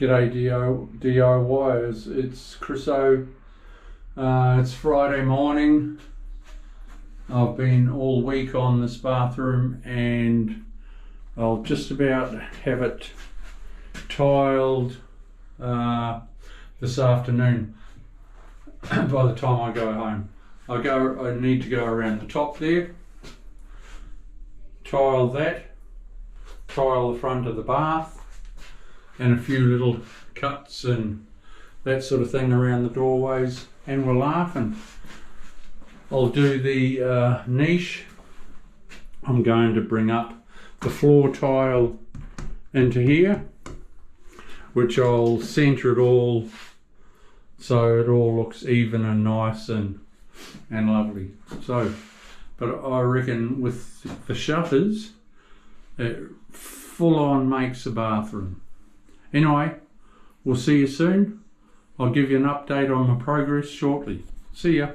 G'day DIYers, it's Chris O. It's Friday morning. I've been all week on this bathroom and I'll just about have it tiled this afternoon by the time I go home. I need to go around the top there, tile that, tile the front of the bath, and a few little cuts and that sort of thing around the doorways, and we're laughing. I'll do the niche. I'm going to bring up the floor tile into here, which I'll centre it all so it all looks even and nice and lovely. So, but I reckon with the shutters, it full on makes a bathroom. Anyway, we'll see you soon. I'll give you an update on my progress shortly. See ya.